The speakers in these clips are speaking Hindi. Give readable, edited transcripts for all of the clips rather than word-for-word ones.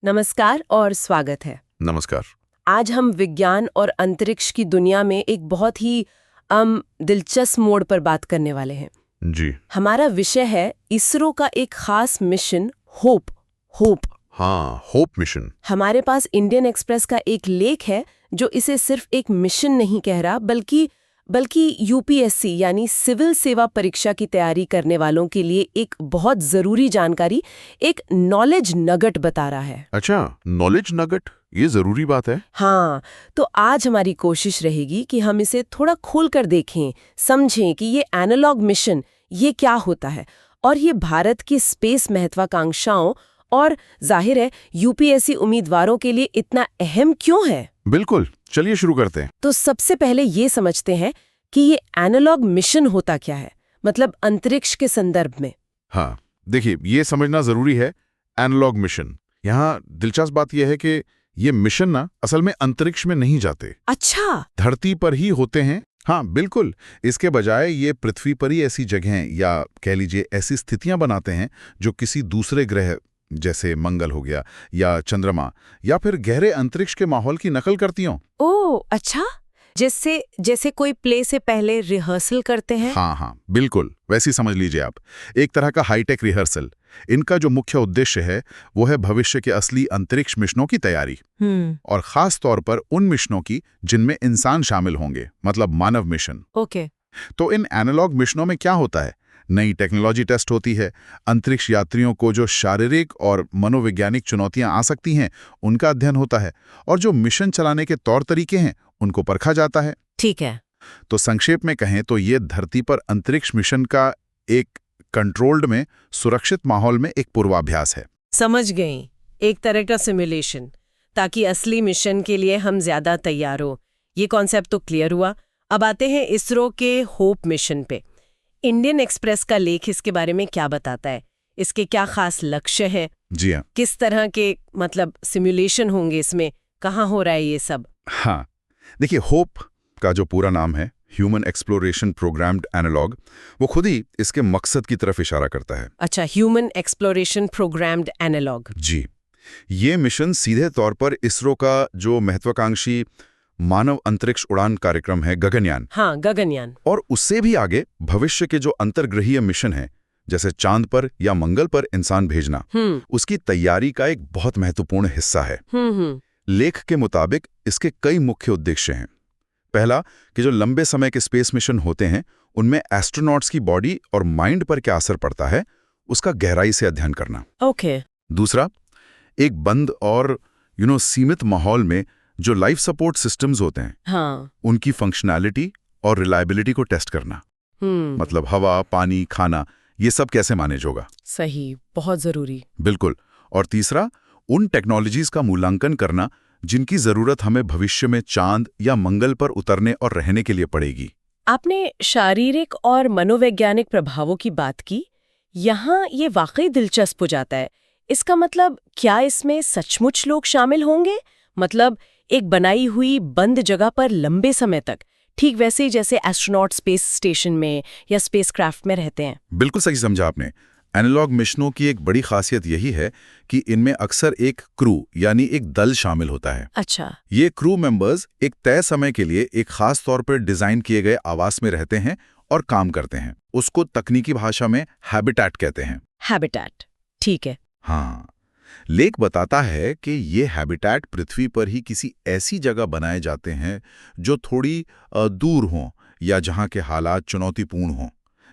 नमस्कार और स्वागत है। नमस्कार। आज हम विज्ञान और अंतरिक्ष की दुनिया में एक बहुत ही दिलचस्प मोड़ पर बात करने वाले हैं। जी। हमारा विषय है इसरो का एक खास मिशन होप। हाँ, होप मिशन। हमारे पास इंडियन एक्सप्रेस का एक लेख है जो इसे सिर्फ एक मिशन नहीं कह रहा बल्कि यूपीएससी यानी सिविल सेवा परीक्षा की तैयारी करने वालों के लिए एक बहुत जरूरी जानकारी, एक नॉलेज नगट बता रहा है। अच्छा, नॉलेज नगट, ये जरूरी बात है। हाँ, तो आज हमारी कोशिश रहेगी कि हम इसे थोड़ा खोलकर देखें, समझें कि ये एनालॉग मिशन ये क्या होता है और ये भारत की स्पेस महत्वाकांक्षाओं और जाहिर है यूपीएससी उम्मीदवारों के लिए इतना अहम क्यों है। बिल्कुल, चलिए शुरू करते हैं। तो सबसे पहले ये समझते हैं कि ये एनालॉग मिशन होता क्या है, मतलब अंतरिक्ष के संदर्भ में। हाँ, देखिए, ये समझना जरूरी है। एनालॉग मिशन, यहाँ दिलचस्प बात यह है कि ये मिशन ना असल में अंतरिक्ष में नहीं जाते। अच्छा, धरती पर ही होते हैं। हाँ बिल्कुल, इसके बजाय ये पृथ्वी पर ही ऐसी जगहें या कह लीजिए ऐसी स्थितियां बनाते हैं जो किसी दूसरे ग्रह जैसे मंगल हो गया या चंद्रमा या फिर गहरे अंतरिक्ष के माहौल की नकल करती हों। ओह अच्छा, जैसे कोई प्ले से पहले रिहर्सल करते हैं। हाँ, बिल्कुल वैसी समझ लीजिए आप। एक तरह का हाईटेक रिहर्सल। इनका जो मुख्य उद्देश्य है वो है भविष्य के असली अंतरिक्ष मिशनों की तैयारी, और खास तौर पर उन मिशनों की जिनमें इंसान शामिल होंगे, मतलब मानव मिशन। ओके। तो इन एनालॉग मिशनों में क्या होता है? नई टेक्नोलॉजी टेस्ट होती है। अंतरिक्ष यात्रियों को जो शारीरिक और मनोवैज्ञानिक चुनौतियां आ सकती हैं उनका अध्ययन होता है, और जो मिशन चलाने के तौर तरीके हैं उनको परखा जाता है। ठीक है। तो संक्षेप में कहें तो ये धरती पर अंतरिक्ष मिशन का एक कंट्रोल्ड में सुरक्षित माहौल में एक पूर्वाभ्यास है। समझ गई, एक तरह का सिमुलेशन, ताकि असली मिशन के लिए हम ज्यादा तैयार हो। ये कॉन्सेप्ट तो क्लियर हुआ। अब आते हैं इसरो के होप मिशन पे। इंडियन एक्सप्रेस का लेख इसके बारे में क्या बताता है? इसके क्या खास लक्ष्य है? जी हाँ। किस तरह के मतलब सिमुलेशन होंगे इसमें? कहाँ हो रहा है ये सब? हाँ, देखिए, होप का जो पूरा नाम है ह्यूमन एक्सप्लोरेशन प्रोग्राम्ड एनालॉग, वो खुद ही इसके मकसद की तरफ इशारा करता है। अच्छा, ह्यूमन एक्सप्लोरेशन प्रोग्राम्ड एनालॉग। जी, ये मिशन सीधे तौर पर इसरो का जो महत्वाकांक्षी मानव अंतरिक्ष उड़ान कार्यक्रम है गगनयान, हाँ, गगनयान, और उससे भी आगे भविष्य के जो अंतर्ग्रहीय मिशन है जैसे चांद पर या मंगल पर इंसान भेजना, उसकी तैयारी का एक बहुत महत्वपूर्ण हिस्सा है। लेख के मुताबिक इसके कई मुख्य उद्देश्य हैं। पहला, कि जो लंबे समय के स्पेस मिशन होते हैं उनमें एस्ट्रोनॉट्स की बॉडी और माइंड पर क्या असर पड़ता है उसका गहराई से अध्ययन करना। ओके। दूसरा, एक बंद और सीमित माहौल में जो लाइफ सपोर्ट सिस्टम्स होते हैं, हाँ, उनकी फंक्शनैलिटी और रिलायबिलिटी को टेस्ट करना। मतलब हवा, पानी, खाना, ये सब कैसे मैनेज होगा। सही, बहुत जरूरी। बिल्कुल। और तीसरा, उन टेक्नोलॉजीज का मूल्यांकन करना जिनकी जरूरत हमें भविष्य में चांद या मंगल पर उतरने और रहने के लिए पड़ेगी। आपने शारीरिक और मनोवैज्ञानिक प्रभावों की बात की। यहाँ ये वाकई दिलचस्प हो जाता है। इसका मतलब क्या इसमें सचमुच लोग शामिल होंगे? मतलब एक बनाई हुई बंद जगह पर लंबे समय तक, ठीक वैसे ही जैसे एस्ट्रोनॉट स्पेस स्टेशन में या स्पेसक्राफ्ट में रहते हैं। बिल्कुल सही समझा आपने। एनालॉग मिशनों की एक बड़ी खासियत यही है कि इनमें अक्सर एक क्रू यानी एक दल शामिल होता है। अच्छा। ये क्रू मेंबर्स एक तय समय के लिए एक खास तौर पर डिजाइन किए गए आवास में रहते हैं और काम करते हैं। उसको तकनीकी भाषा में हैबिटैट कहते हैं। हैबिटैट, ठीक है। हाँ, लेख बताता है कि ये हैबिटैट पृथ्वी पर ही किसी ऐसी जगह बनाए जाते हैं जो थोड़ी दूर हों या जहाँ के हालात चुनौतीपूर्ण हों,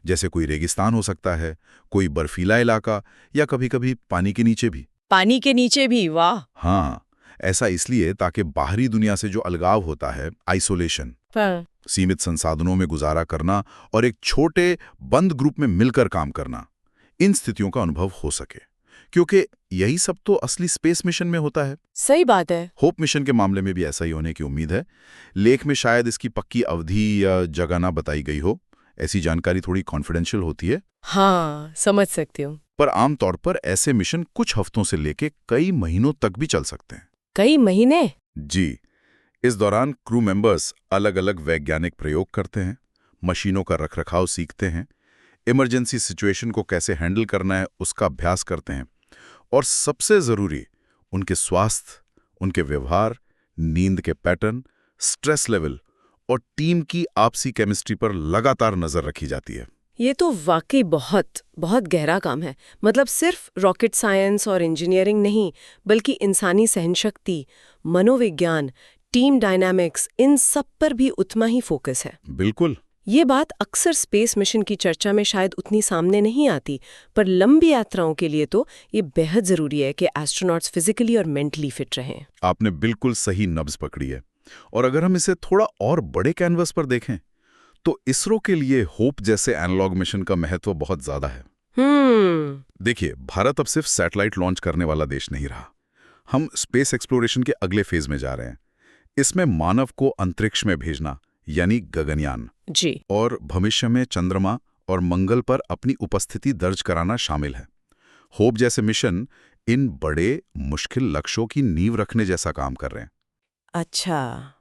जैसे कोई रेगिस्तान हो सकता है, कोई बर्फीला इलाका, या कभी-कभी पानी के नीचे भी। पानी के नीचे भी? वाह। हाँ, ऐसा इसलिए ताकि बाहरी दुनिया से जो अलगाव होता है, आइसोलेशन, सीमित संसाधनों में गुजारा करना और एक छोटे बंद ग्रुप में मिलकर काम करना, इन स्थितियों का अनुभव हो सके, क्योंकि यही सब तो असली स्पेस मिशन में होता है। सही बात है। होप मिशन के मामले में भी ऐसा ही होने की उम्मीद है। लेख में शायद इसकी पक्की अवधि या जगह ना बताई गई हो, ऐसी जानकारी थोड़ी कॉन्फिडेंशियल होती है। हाँ, समझ सकती हूँ। पर आमतौर पर ऐसे मिशन कुछ हफ्तों से लेके कई महीनों तक भी चल सकते हैं। कई महीने? जी, इस दौरान क्रू मेंबर्स अलग-अलग वैज्ञानिक प्रयोग करते हैं, मशीनों का रखरखाव सीखते हैं, इमरजेंसी सिचुएशन को कैसे हैंडल करना है उसका अभ्यास करते हैं, और सबसे जरूरी, उनके स्वास्थ्य, उनके व्यवहार, नींद के पैटर्न, स्ट्रेस लेवल और टीम की आपसी केमिस्ट्री पर लगातार नजर रखी जाती है। ये तो वाकई बहुत बहुत गहरा काम है। मतलब सिर्फ रॉकेट साइंस और इंजीनियरिंग नहीं, बल्कि इंसानी सहनशक्ति, मनोविज्ञान, टीम डायनामिक्स, इन सब पर भी उतना ही फोकस है। बिल्कुल। ये बात अक्सर स्पेस मिशन की चर्चा में शायद उतनी सामने नहीं आती, पर लंबी यात्राओं के लिए तो ये बेहद जरूरी है कि एस्ट्रोनॉट्स फिजिकली और मेंटली फिट रहें। आपने बिल्कुल सही नब्ज पकड़ी है। और अगर हम इसे थोड़ा और बड़े कैनवस पर देखें तो इसरो के लिए होप जैसे एनालॉग मिशन का महत्व बहुत ज्यादा है। देखिए, भारत अब सिर्फ सैटेलाइट लॉन्च करने वाला देश नहीं रहा। हम स्पेस एक्सप्लोरेशन के अगले फेज में जा रहे हैं। इसमें मानव को अंतरिक्ष में भेजना यानी गगनयान जी, और भविष्य में चंद्रमा और मंगल पर अपनी उपस्थिति दर्ज कराना शामिल है। होप जैसे मिशन इन बड़े मुश्किल लक्ष्यों की नींव रखने जैसा काम कर रहे हैं। अच्छा,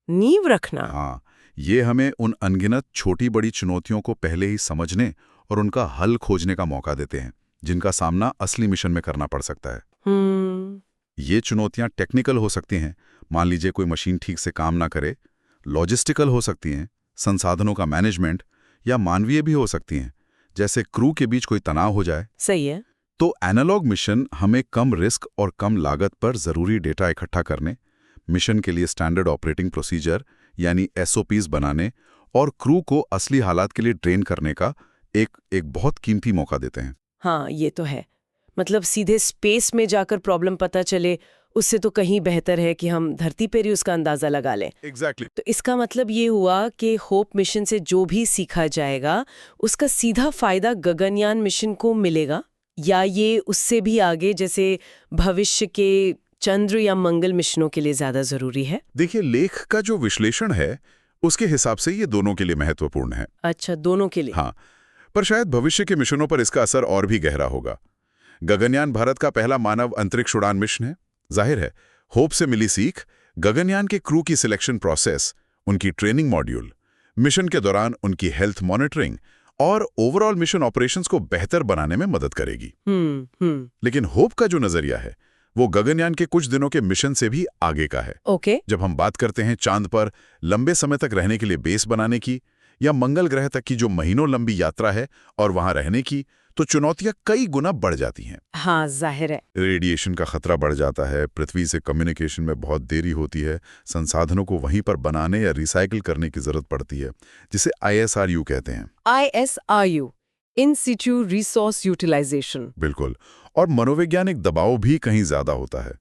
नींव रखना। हाँ, ये हमें उन अनगिनत छोटी बड़ी चुनौतियों को पहले ही समझने और उनका हल खोजने का मौका देते हैं, जिनका सामना असली मिशन में करना पड़ सकता है। ये चुनौतियां टेक्निकल हो सकती हैं, मान लीजिए कोई मशीन ठीक से काम ना करे, लॉजिस्टिकल हो सकती हैं, संसाधनों का मैनेजमेंट, या मानवीय भी हो सकती हैं, जैसे क्रू के बीच कोई तनाव हो जाए। सही है। तो एनालॉग मिशन हमें कम रिस्क और कम लागत पर जरूरी डेटा इकट्ठा करने, मिशन के लिए स्टैंडर्ड ऑपरेटिंग प्रोसीजर यानी SOPs बनाने और क्रू को असली हालात के लिए ट्रेन करने का एक बहुत कीमती मौका देते हैं। हाँ, ये तो है। मतलब सीधे स्पेस में जाकर प्रॉब्लम पता चले, उससे तो कहीं बेहतर है कि हम धरती पर ही उसका अंदाजा लगा लें। एग्जैक्टली। तो इसका मतलब ये हुआ कि होप मिशन से जो भी सीखा जाएगा उसका सीधा फायदा गगनयान मिशन को मिलेगा, या ये उससे भी आगे जैसे भविष्य के चंद्र या मंगल मिशनों के लिए ज्यादा जरूरी है? देखिए, लेख का जो विश्लेषण है उसके हिसाब से ये दोनों के लिए महत्वपूर्ण है। अच्छा, दोनों के लिए। हाँ, पर शायद भविष्य के मिशनों पर इसका असर और भी गहरा होगा। गगनयान भारत का पहला मानव अंतरिक्ष उड़ान मिशन है। जाहिर है, होप से मिली सीख गगनयान के क्रू की सिलेक्शन प्रोसेस, उनकी ट्रेनिंग मॉड्यूल, मिशन के दौरान उनकी हेल्थ मॉनिटरिंग और ओवरऑल मिशन ऑपरेशंस को बेहतर बनाने में मदद करेगी। लेकिन होप का जो नजरिया है वो गगनयान के कुछ दिनों के मिशन से भी आगे का है। ओके। जब हम बात करते हैं चांद पर लंबे समय तक रहने के लिए बेस बनाने की, या मंगल ग्रह तक की जो महीनों लंबी यात्रा है और वहां रहने की, तो चुनौतियां कई गुना बढ़ जाती हैं। हाँ, जाहिर है। रेडिएशन का खतरा बढ़ जाता है, पृथ्वी से कम्युनिकेशन में बहुत देरी होती है, संसाधनों को वहीं पर बनाने या रिसाइकिल करने की जरूरत पड़ती है, जिसे ISRU कहते हैं। ISRU, इन सिचु रिसोर्स यूटिलाइजेशन। बिल्कुल। और मनोवैज्ञानिक दबाव भी कहीं ज्यादा होता है।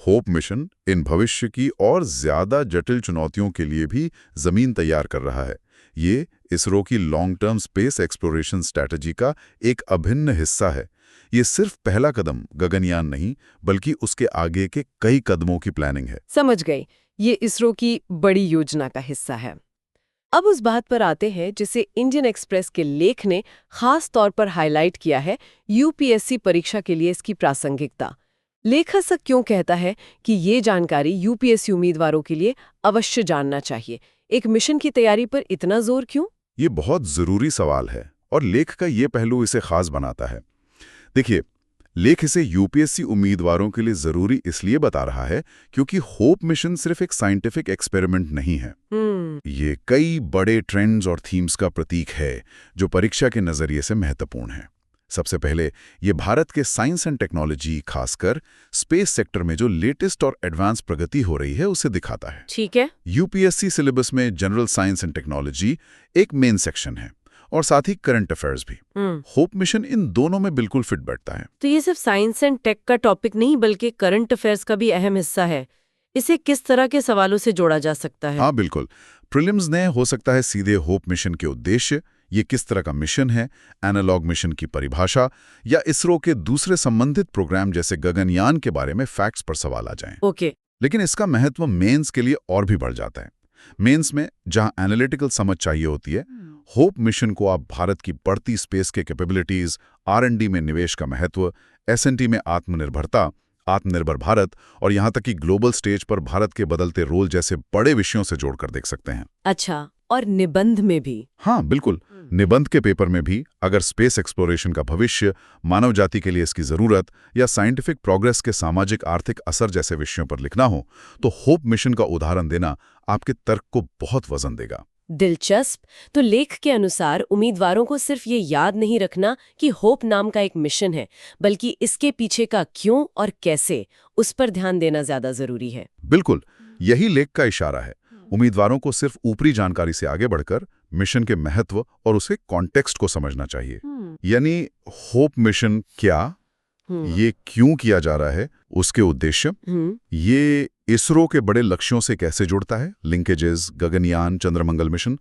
होप मिशन इन भविष्य की और ज्यादा जटिल चुनौतियों के लिए भी जमीन तैयार कर रहा है। ये इसरो की long term space exploration strategy का एक अभिन्न हिस्सा है। ये सिर्फ पहला कदम गगनयान नहीं, बल्कि उसके आगे के कई कदमों की प्लानिंग है। समझ गई, ये इसरो की बड़ी योजना का हिस्सा है। अब उस बात पर आते हैं जिसे इंडियन एक्सप्रेस के लेख ने खास तौर पर हाईलाइट किया है, UPSC परीक्षा के लिए इसकी प्रासंगिकता। लेखक क्यों कहता है कि ये जानकारी UPSC उम्मीदवारों के लिए अवश्य जानना चाहिए? एक मिशन की तैयारी पर इतना जोर क्यों? ये बहुत जरूरी सवाल है और लेख का ये पहलू इसे खास बनाता है। देखिए, लेख इसे UPSC उम्मीदवारों के लिए जरूरी इसलिए बता रहा है क्योंकि होप मिशन सिर्फ एक साइंटिफिक एक्सपेरिमेंट नहीं है। ये कई बड़े ट्रेंड्स और थीम्स का प्रतीक है जो परीक्षा के नजरिए से महत्वपूर्ण है। सबसे पहले ये भारत के साइंस एंड टेक्नोलॉजी, खासकर स्पेस सेक्टर में जो लेटेस्ट और एडवांस प्रगति हो रही है उसे दिखाता है। ठीक है। UPSC सिलेबस में जनरल साइंस एंड टेक्नोलॉजी एक मेन सेक्शन है और साथ ही करंट अफेयर्स भी। होप मिशन इन दोनों में बिल्कुल फिट बैठता है। तो ये सिर्फ साइंस एंड टेक का टॉपिक नहीं बल्कि करंट अफेयर्स का भी अहम हिस्सा है। इसे किस तरह के सवालों से जोड़ा जा सकता है? हाँ, बिल्कुल। प्रीलिम्स ने हो सकता है सीधे होप मिशन के उद्देश्य, ये किस तरह का मिशन है, एनालॉग मिशन की परिभाषा, या इसरो के दूसरे संबंधित प्रोग्राम जैसे गगनयान के बारे में फैक्ट्स पर सवाल आ जाएं। ओके। लेकिन इसका महत्व मेंस के लिए और भी बढ़ जाता है। मेंस में जहां एनालिटिकल समझ चाहिए होती है, होप मिशन को आप भारत की बढ़ती स्पेस के कैपेबिलिटीज, R&D में निवेश का महत्व, S&T में आत्मनिर्भरता, आत्मनिर्भर भारत और यहां तक कि ग्लोबल स्टेज पर भारत के बदलते रोल जैसे बड़े विषयों से जोड़कर देख सकते हैं। अच्छा, और निबंध में भी? हाँ, बिल्कुल। निबंध के पेपर में भी अगर स्पेस एक्सप्लोरेशन का भविष्य, मानव जाति के लिए इसकी जरूरत या साइंटिफिक प्रोग्रेस के सामाजिक आर्थिक असर जैसे विषयों पर लिखना हो तो होप मिशन का उदाहरण देना आपके तर्क को बहुत वजन देगा। दिलचस्प। तो लेख के अनुसार उम्मीदवारों को सिर्फ ये याद नहीं रखना कि होप नाम का एक मिशन है, बल्कि इसके पीछे का क्यों और कैसे, उस पर ध्यान देना ज्यादा जरूरी है। बिल्कुल, यही लेख का इशारा है। उम्मीदवारों को सिर्फ ऊपरी जानकारी से आगे बढ़कर मिशन के महत्व और उसके कॉन्टेक्स्ट को समझना चाहिए। यानी होप मिशन क्या, ये क्यों किया जा रहा है, उसके उद्देश्य, ये इसरो के बड़े लक्ष्यों से कैसे जुड़ता है, linkages, Gaganyaan, Chandramangal mission,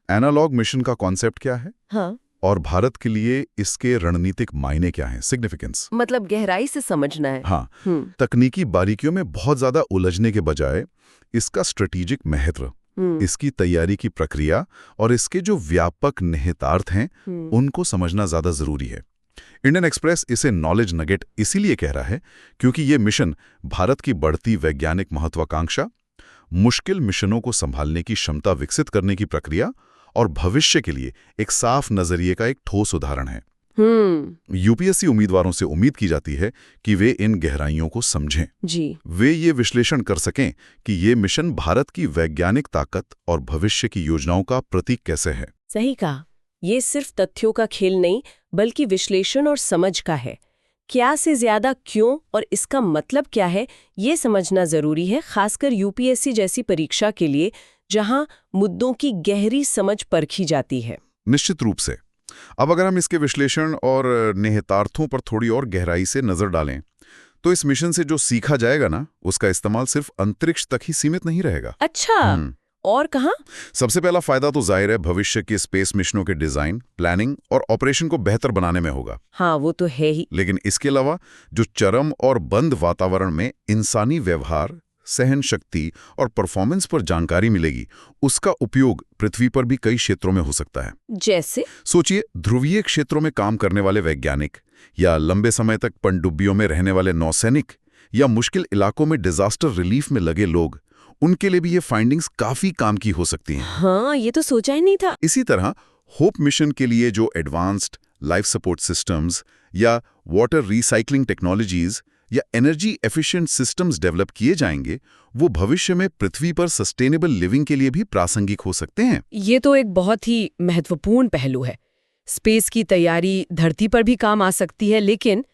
analog mission का कॉन्सेप्ट क्या है, और भारत के लिए इसके रणनीतिक मायने क्या हैं, सिग्निफिकेंस। मतलब गहराई से समझना है। हाँ, तकनीकी बारीकियों में बहुत ज्यादा उलझने के बजाय इसका स्ट्रेटेजिक महत्व, इसकी तैयारी की प्रक्रिया और इसके जो व्यापक निहितार्थ हैं उनको समझना ज्यादा जरूरी है। इंडियन एक्सप्रेस इसे नॉलेज नगेट इसीलिए कह रहा है क्योंकि ये मिशन भारत की बढ़ती वैज्ञानिक महत्वाकांक्षा, मुश्किल मिशनों को संभालने की क्षमता विकसित करने की प्रक्रिया और भविष्य के लिए एक साफ नजरिए का एक ठोस उदाहरण है। यूपीएससी उम्मीदवारों से उम्मीद की जाती है कि वे इन गहराइयों को समझें जी। वे ये विश्लेषण कर सकें कि ये मिशन भारत की वैज्ञानिक ताकत और भविष्य की योजनाओं का प्रतीक कैसे है। सही कहा, ये सिर्फ तथ्यों का खेल नहीं बल्कि विश्लेषण और समझ का है। क्या से ज्यादा क्यों और इसका मतलब क्या है, ये समझना जरूरी है, खासकर यूपीएससी जैसी परीक्षा के लिए जहां मुद्दों की गहरी समझ परखी जाती है। निश्चित रूप से। अब अगर हम इसके विश्लेषण और निहितार्थों पर थोड़ी और गहराई से नजर डालें तो इस मिशन से जो सीखा जाएगा ना, उसका इस्तेमाल सिर्फ अंतरिक्ष तक ही सीमित नहीं रहेगा। अच्छा, और कहाँ? सबसे पहला फायदा तो जाहिर है भविष्य के स्पेस मिशनों के डिजाइन, प्लानिंग और ऑपरेशन को बेहतर बनाने में होगा। हाँ, वो तो है ही। लेकिन इसके अलावा जो चरम और बंद वातावरण में इंसानी व्यवहार, सहन शक्ति और परफॉर्मेंस पर जानकारी मिलेगी, उसका उपयोग पृथ्वी पर भी कई क्षेत्रों में हो सकता है। जैसे सोचिए, ध्रुवीय क्षेत्रों में काम करने वाले वैज्ञानिक या लंबे समय तक पनडुब्बियों में रहने वाले नौसैनिक या मुश्किल इलाकों में डिजास्टर रिलीफ में लगे लोग, उनके लिए भी ये फाइंडिंग्स काफी काम की हो सकती हैं। हाँ, ये तो सोचा ही नहीं था। इसी तरह होप मिशन के लिए जो एडवांस्ड लाइफ सपोर्ट सिस्टम्स या वाटर रिसाइकलिंग टेक्नोलॉजीज या एनर्जी एफिशिएंट सिस्टम्स डेवलप किए जाएंगे, वो भविष्य में पृथ्वी पर सस्टेनेबल लिविंग के लिए भी प्रासंगिक हो सकते हैं। ये तो एक बहुत ही महत्वपूर्ण पहलू है। स्पेस की तैयारी धरती पर भी काम आ सकती है, लेकिन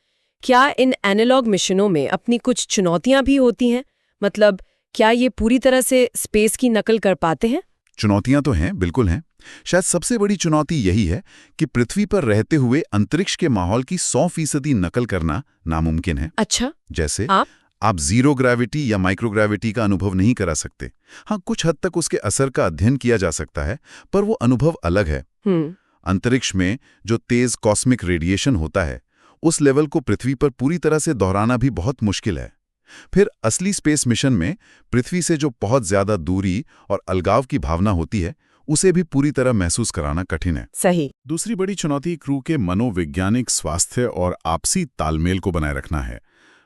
क्या इन एनालॉग मिशनों में अपनी कुछ चुनौतियां भी होती हैं? मतलब क्या ये पूरी तरह से स्पेस की नकल कर पाते हैं? चुनौतियां तो हैं, बिल्कुल हैं। शायद सबसे बड़ी चुनौती यही है कि पृथ्वी पर रहते हुए अंतरिक्ष के माहौल की 100% नकल करना नामुमकिन है। अच्छा, जैसे आप जीरो ग्रेविटी या माइक्रोग्रेविटी का अनुभव नहीं करा सकते। हाँ, कुछ हद तक उसके असर का अध्ययन किया जा सकता है, पर वो अनुभव अलग है। अंतरिक्ष में जो तेज कॉस्मिक रेडिएशन होता है, उस लेवल को पृथ्वी पर पूरी तरह से दोहराना भी बहुत मुश्किल है। फिर असली स्पेस मिशन में पृथ्वी से जो बहुत ज्यादा दूरी और अलगाव की भावना होती है, उसे भी पूरी तरह महसूस कराना कठिन है। सही। दूसरी बड़ी चुनौती क्रू के मनोवैज्ञानिक स्वास्थ्य और आपसी तालमेल को बनाए रखना है।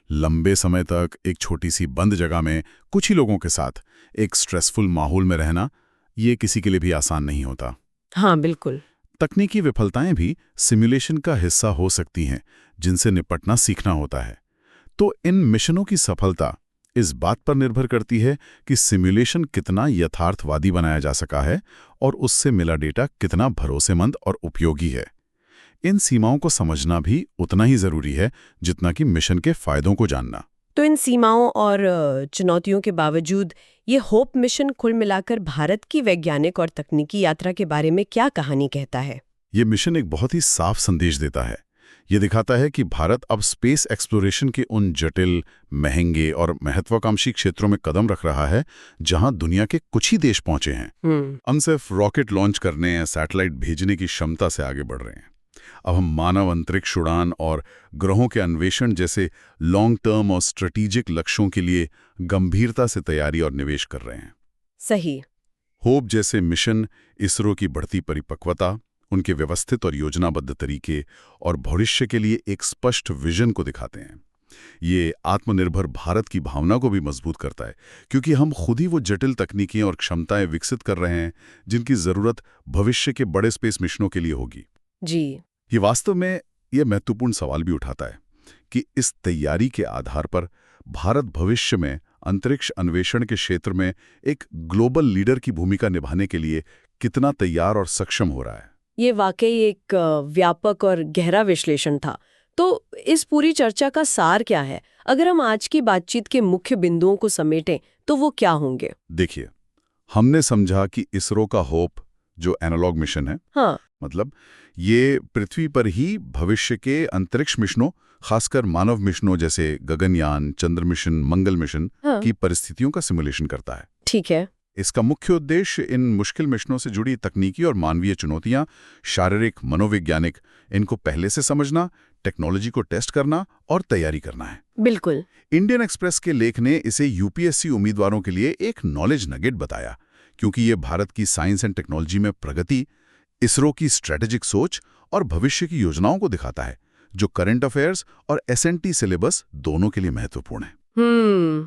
लंबे समय तक एक छोटी सी बंद जगह में कुछ ही लोगों के साथ एक स्ट्रेसफुल माहौल में रहना, ये किसी के लिए भी आसान नहीं होता। हाँ, बिल्कुल। तकनीकी विफलताएं भी सिमुलेशन का हिस्सा हो सकती हैं, जिनसे निपटना सीखना होता है। तो इन मिशनों की सफलता इस बात पर निर्भर करती है कि सिमुलेशन कितना यथार्थवादी बनाया जा सका है और उससे मिला डेटा कितना भरोसेमंद और उपयोगी है। इन सीमाओं को समझना भी उतना ही जरूरी है जितना कि मिशन के फायदों को जानना। तो इन सीमाओं और चुनौतियों के बावजूद ये होप मिशन कुल मिलाकर भारत की वैज्ञानिक और तकनीकी यात्रा के बारे में क्या कहानी कहता है? ये मिशन एक बहुत ही साफ संदेश देता है। ये दिखाता है कि भारत अब स्पेस एक्सप्लोरेशन के उन जटिल, महंगे और महत्वाकांक्षी क्षेत्रों में कदम रख रहा है जहां दुनिया के कुछ ही देश पहुंचे हैं। हम सिर्फ रॉकेट लॉन्च करने या सैटेलाइट भेजने की क्षमता से आगे बढ़ रहे हैं। अब हम मानव अंतरिक्ष उड़ान और ग्रहों के अन्वेषण जैसे लॉन्ग टर्म और स्ट्रेटेजिक लक्ष्यों के लिए गंभीरता से तैयारी और निवेश कर रहे हैं। सही। होप जैसे मिशन इसरो की बढ़ती परिपक्वता, उनके व्यवस्थित और योजनाबद्ध तरीके और भविष्य के लिए एक स्पष्ट विजन को दिखाते हैं। ये आत्मनिर्भर भारत की भावना को भी मजबूत करता है, क्योंकि हम खुद ही वो जटिल तकनीकें और क्षमताएं विकसित कर रहे हैं जिनकी जरूरत भविष्य के बड़े स्पेस मिशनों के लिए होगी। जी। ये वास्तव में ये महत्वपूर्ण सवाल भी उठाता है कि इस तैयारी के आधार पर भारत भविष्य में अंतरिक्ष अन्वेषण के क्षेत्र में एक ग्लोबल लीडर की भूमिका निभाने के लिए कितना तैयार और सक्षम हो रहा है। ये वाकई एक व्यापक और गहरा विश्लेषण था। तो इस पूरी चर्चा का सार क्या है? अगर हम आज की बातचीत के मुख्य बिंदुओं को समेटें तो वो क्या होंगे? देखिए, हमने समझा कि इसरो का होप जो एनालॉग मिशन है, हाँ, मतलब ये पृथ्वी पर ही भविष्य के अंतरिक्ष मिशनों, खासकर मानव मिशनों जैसे गगनयान, चंद्र मिशन, मंगल मिशन हाँ, की परिस्थितियों का सिमुलेशन करता है। ठीक है। इसका मुख्य उद्देश्य इन मुश्किल मिशनों से जुड़ी तकनीकी और मानवीय चुनौतियां, शारीरिक, मनोवैज्ञानिक, इनको पहले से समझना, टेक्नोलॉजी को टेस्ट करना और तैयारी करना है। बिल्कुल। इंडियन एक्सप्रेस के लेख ने इसे यूपीएससी उम्मीदवारों के लिए एक नॉलेज नगेट बताया, क्योंकि ये भारत की साइंस एंड टेक्नोलॉजी में प्रगति, इसरो की स्ट्रेटेजिक सोच और भविष्य की योजनाओं को दिखाता है, जो करंट अफेयर्स और एसएनटी सिलेबस दोनों के लिए महत्वपूर्ण है।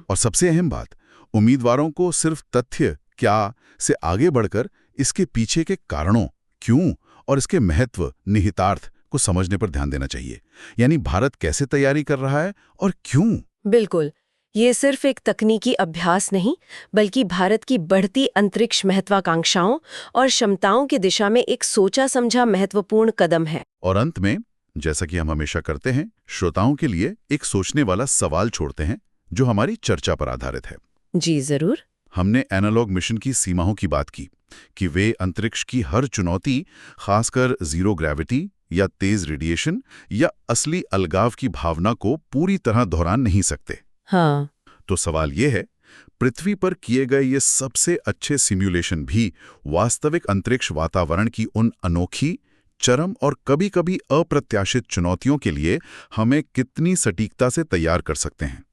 और सबसे अहम बात, उम्मीदवारों को सिर्फ तथ्य क्या से आगे बढ़कर इसके पीछे के कारणों, क्यों और इसके महत्व, निहितार्थ को समझने पर ध्यान देना चाहिए। यानी भारत कैसे तैयारी कर रहा है और क्यों। बिल्कुल। ये सिर्फ एक तकनीकी अभ्यास नहीं, बल्कि भारत की बढ़ती अंतरिक्ष महत्वाकांक्षाओं और क्षमताओं की दिशा में एक सोचा समझा महत्वपूर्ण कदम है। और अंत में, जैसा कि हम हमेशा करते हैं, श्रोताओं के लिए एक सोचने वाला सवाल छोड़ते हैं जो हमारी चर्चा पर आधारित है। जी जरूर। हमने एनालॉग मिशन की सीमाओं की बात की कि वे अंतरिक्ष की हर चुनौती, खासकर जीरो ग्रेविटी या तेज रेडिएशन या असली अलगाव की भावना को पूरी तरह दोहरा नहीं सकते। हाँ। तो सवाल ये है, पृथ्वी पर किए गए ये सबसे अच्छे सिम्युलेशन भी वास्तविक अंतरिक्ष वातावरण की उन अनोखी, चरम और कभी-कभी अप्रत्याशित चुनौतियों के लिए हमें कितनी सटीकता से तैयार कर सकते हैं?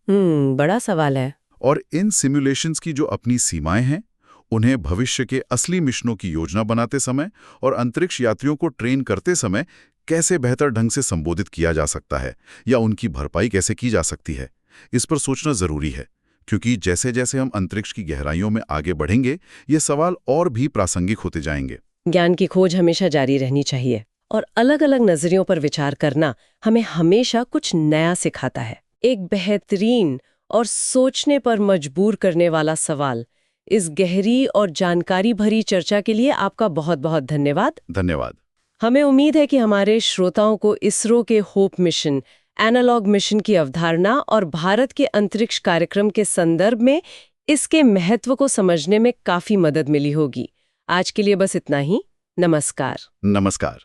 बड़ा सवाल है। और इन सिम्युलेशंस की जो अपनी सीमाएं हैं, उन्हें भविष्य के असली मिशनों की योजना बनाते समय और अंतरिक्ष यात्रियों को ट्रेन करते समय कैसे बेहतर ढंग से संबोधित किया जा सकता है या उनकी भरपाई कैसे की जा सकती है, इस पर सोचना जरूरी है। क्योंकि जैसे जैसे हम अंतरिक्ष की गहराइयों में आगे बढ़ेंगे, ये सवाल और भी प्रासंगिक होते जाएंगे। ज्ञान की खोज हमेशा जारी रहनी चाहिए और अलग-अलग नजरियों पर विचार करना हमें हमेशा कुछ नया सिखाता है। एक बेहतरीन और सोचने पर मजबूर करने वाला सवाल। इस गहरी और जानकारी भरी चर्चा के लिए आपका बहुत-बहुत धन्यवाद। धन्यवाद। हमें उम्मीद है कि हमारे श्रोताओं को इसरो के होप मिशन, एनालॉग मिशन की अवधारणा और भारत के अंतरिक्ष कार्यक्रम के संदर्भ में इसके महत्व को समझने में काफी मदद मिली होगी। आज के लिए बस इतना ही। नमस्कार। नमस्कार।